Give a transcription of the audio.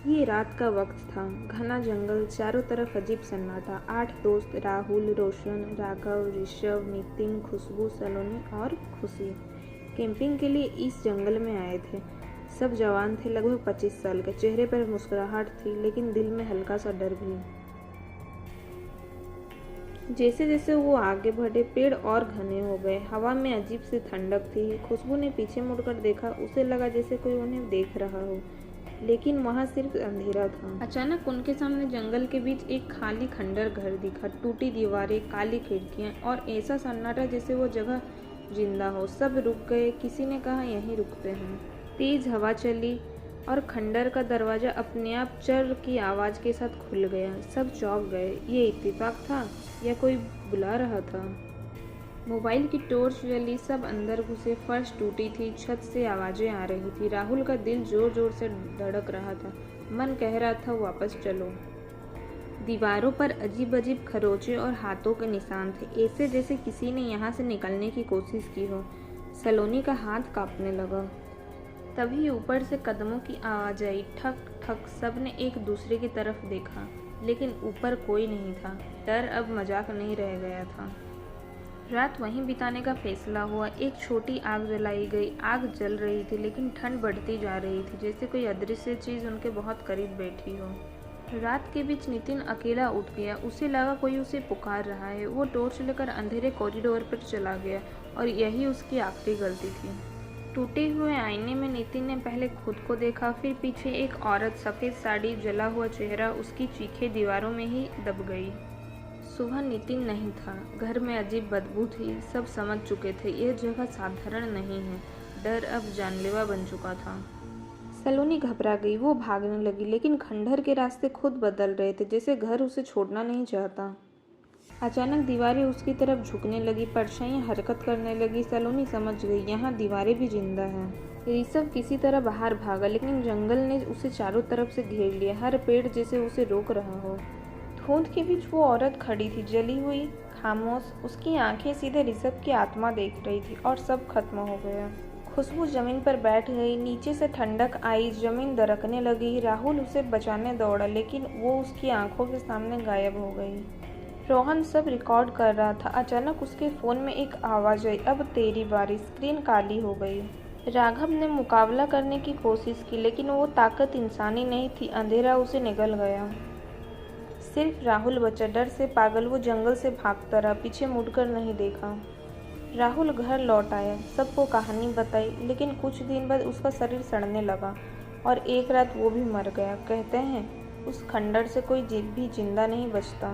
ये रात का वक्त था। घना जंगल, चारों तरफ अजीब सन्नाटा। 8 दोस्त राहुल, रोशन, राघव, ऋषभ, नितिन, खुशबू, सलोनी और खुशी कैंपिंग के लिए इस जंगल में आए थे। सब जवान थे, लगभग 25 साल के। चेहरे पर मुस्कुराहट थी, लेकिन दिल में हल्का सा डर भी। जैसे जैसे वो आगे बढ़े, पेड़ और घने हो गए। हवा में अजीब सी ठंडक थी। खुशबू ने पीछे मुड़कर देखा। उसे लगा जैसे कोई उन्हें देख रहा हो, लेकिन वहाँ सिर्फ अंधेरा था। अचानक उनके सामने जंगल के बीच एक खाली खंडर घर दिखा। टूटी दीवारें, काली खिड़कियाँ और ऐसा सन्नाटा जैसे वो जगह जिंदा हो। सब रुक गए। किसी ने कहा, यहीं रुकते हैं। तेज हवा चली और खंडर का दरवाजा अपने आप चर की आवाज़ के साथ खुल गया। सब चौंक गए। ये इत्तेफाक था या कोई बुला रहा था? मोबाइल की टॉर्च जली। सब अंदर घुसे। फर्श टूटी थी, छत से आवाज़ें आ रही थी। राहुल का दिल जोर जोर से धड़क रहा था। मन कह रहा था, वापस चलो। दीवारों पर अजीब अजीब खरोंचे और हाथों के निशान थे, ऐसे जैसे किसी ने यहाँ से निकलने की कोशिश की हो। सलोनी का हाथ कांपने लगा। तभी ऊपर से कदमों की आवाज़ आई, ठक ठक। सब ने एक दूसरे की तरफ देखा, लेकिन ऊपर कोई नहीं था। डर अब मजाक नहीं रह गया था। रात वहीं बिताने का फैसला हुआ। एक छोटी आग जलाई गई। आग जल रही थी, लेकिन ठंड बढ़ती जा रही थी, जैसे कोई अदृश्य चीज़ उनके बहुत करीब बैठी हो। रात के बीच नितिन अकेला उठ गया। उसे लगा कोई उसे पुकार रहा है। वो टॉर्च लेकर अंधेरे कॉरिडोर पर चला गया, और यही उसकी आखिरी गलती थी। टूटे हुए आईने में नितिन ने पहले खुद को देखा, फिर पीछे एक औरत, सफ़ेद साड़ी, जला हुआ चेहरा। उसकी चीखें दीवारों में ही दब गई। सुबह नितिन नहीं था। घर में अजीब बदबू थी। सब समझ चुके थे, यह जगह साधारण नहीं है। डर अब जानलेवा बन चुका था। सलोनी घबरा गई। वो भागने लगी, लेकिन खंडहर के रास्ते खुद बदल रहे थे, जैसे घर उसे छोड़ना नहीं चाहता। अचानक दीवारें उसकी तरफ झुकने लगी। परछाइयाँ हरकत करने लगी। सलोनी समझ गई, यहाँ दीवारें भी जिंदा हैं। ऋषभ किसी तरह बाहर भागा, लेकिन जंगल ने उसे चारों तरफ से घेर लिया। हर पेड़ जैसे उसे रोक रहा हो। धुंध के बीच वो औरत खड़ी थी, जली हुई, खामोश। उसकी आंखें सीधे ऋषभ की आत्मा देख रही थी, और सब खत्म हो गया। खुशबू जमीन पर बैठ गई। नीचे से ठंडक आई। जमीन दरकने लगी। राहुल उसे बचाने दौड़ा, लेकिन वो उसकी आंखों के सामने गायब हो गई। रोहन सब रिकॉर्ड कर रहा था। अचानक उसके फ़ोन में एक आवाज़ आई, अब तेरी बारी। स्क्रीन काली हो गई। राघव ने मुकाबला करने की कोशिश की, लेकिन वो ताकत इंसानी नहीं थी। अंधेरा उसे निगल गया। सिर्फ राहुल बचा, डर से पागल। वो जंगल से भागता रहा, पीछे मुड़कर नहीं देखा। राहुल घर लौट आया, सबको कहानी बताई, लेकिन कुछ दिन बाद उसका शरीर सड़ने लगा, और एक रात वो भी मर गया। कहते हैं, उस खंडर से कोई भी जिंदा नहीं बचता।